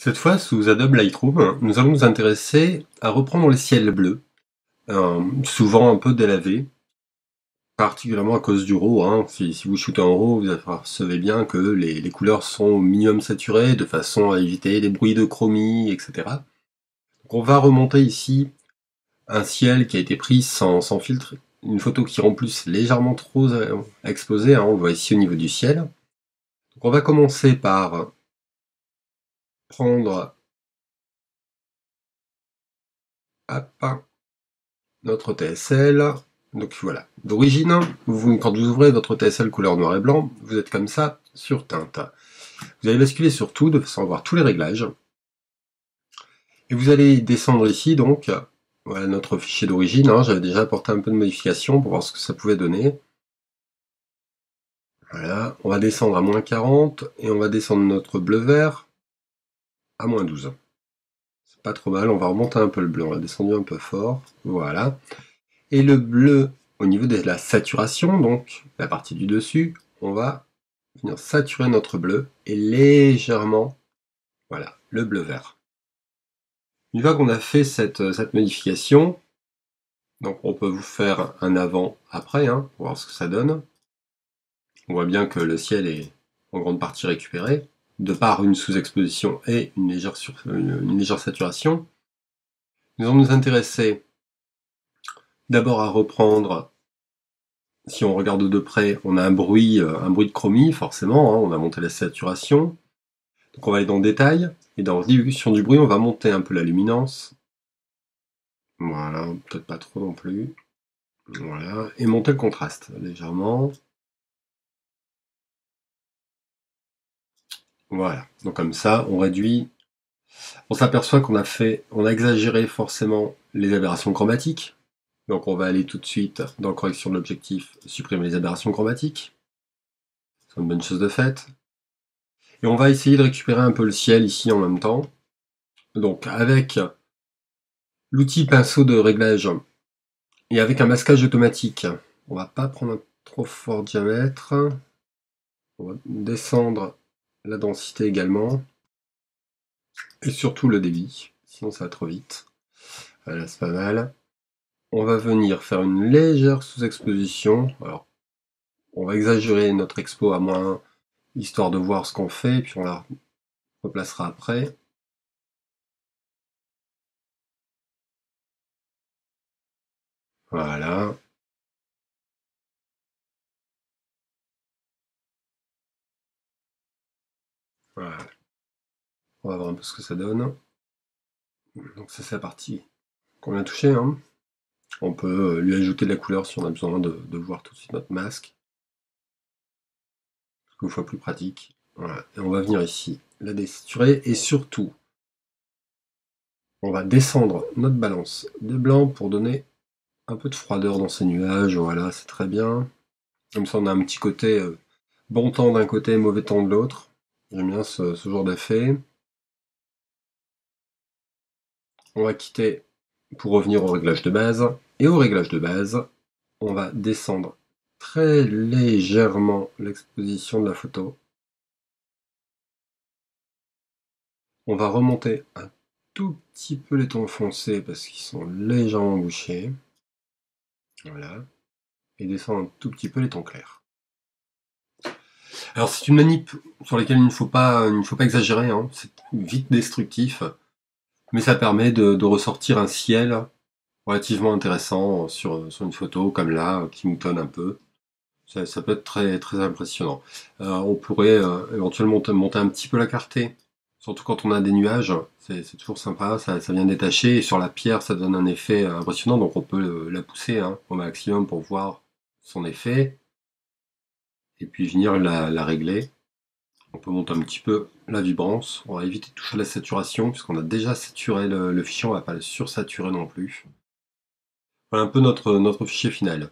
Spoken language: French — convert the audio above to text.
Cette fois, sous Adobe Lightroom, nous allons nous intéresser à reprendre le ciel bleu, souvent un peu délavé, particulièrement à cause du RAW. Si vous shootez en RAW, vous apercevez bien que les couleurs sont au minimum saturées, de façon à éviter les bruits de chromie, etc. Donc on va remonter ici un ciel qui a été pris sans filtre, une photo qui rend plus légèrement trop exposée, on le voit ici au niveau du ciel. Donc on va commencer par prendre notre TSL. Donc voilà, d'origine, quand vous ouvrez votre TSL couleur noir et blanc, vous êtes comme ça sur teinte. Vous allez basculer sur tout de façon à voir tous les réglages. Et vous allez descendre ici, donc, voilà notre fichier d'origine. J'avais déjà apporté un peu de modification pour voir ce que ça pouvait donner. Voilà, on va descendre à -40 et on va descendre notre bleu-vert à -12. C'est pas trop mal, on va remonter un peu le bleu, on l'a descendu un peu fort. Voilà. Et le bleu, au niveau de la saturation, donc la partie du dessus, on va venir saturer notre bleu et légèrement, voilà, le bleu vert. Une fois qu'on a fait cette modification, donc on peut vous faire un avant-après, pour voir ce que ça donne. On voit bien que le ciel est en grande partie récupéré, de par une sous-exposition et une légère saturation. Nous allons nous intéresser d'abord à reprendre. Si on regarde de près, on a un bruit de chromie, forcément, on a monté la saturation. Donc on va aller dans Détail, et dans Dilution du bruit, on va monter un peu la luminance. Voilà, peut-être pas trop non plus. Voilà, et monter le contraste, légèrement. Voilà, donc comme ça, on réduit. On s'aperçoit qu'on a exagéré forcément les aberrations chromatiques. Donc on va aller tout de suite dans Correction de l'objectif, supprimer les aberrations chromatiques. C'est une bonne chose de faite. Et on va essayer de récupérer un peu le ciel ici en même temps. Donc avec l'outil pinceau de réglage et avec un masquage automatique, on va pas prendre un trop fort diamètre. On va descendre la densité également. Et surtout le débit, sinon ça va trop vite. Voilà, c'est pas mal. On va venir faire une légère sous-exposition. Alors, on va exagérer notre expo à moins, histoire de voir ce qu'on fait, et puis on la replacera après. Voilà. Voilà. On va voir un peu ce que ça donne. Donc ça c'est la partie qu'on vient toucher. On peut lui ajouter de la couleur si on a besoin de voir tout de suite notre masque. Une fois plus pratique. Voilà. Et on va venir ici la désaturer et surtout on va descendre notre balance de blanc pour donner un peu de froideur dans ces nuages. Voilà, c'est très bien. Comme ça on a un petit côté bon temps d'un côté, mauvais temps de l'autre. J'aime bien ce genre d'effet. On va quitter pour revenir au réglage de base. Et au réglage de base, on va descendre très légèrement l'exposition de la photo. On va remonter un tout petit peu les tons foncés parce qu'ils sont légèrement bouchés. Voilà. Et descendre un tout petit peu les tons clairs. Alors c'est une manip sur laquelle il ne faut pas exagérer, c'est vite destructif, mais ça permet de ressortir un ciel relativement intéressant sur une photo comme là, qui moutonne un peu. Ça peut être très, très impressionnant. On pourrait éventuellement monter un petit peu la clarté, surtout quand on a des nuages, c'est toujours sympa, ça vient détacher, et sur la pierre ça donne un effet impressionnant, donc on peut la pousser au maximum pour voir son effet, et puis venir la régler. On peut monter un petit peu la vibrance, on va éviter de toucher la saturation, puisqu'on a déjà saturé le fichier, on va pas le sursaturer non plus. Voilà un peu notre fichier final.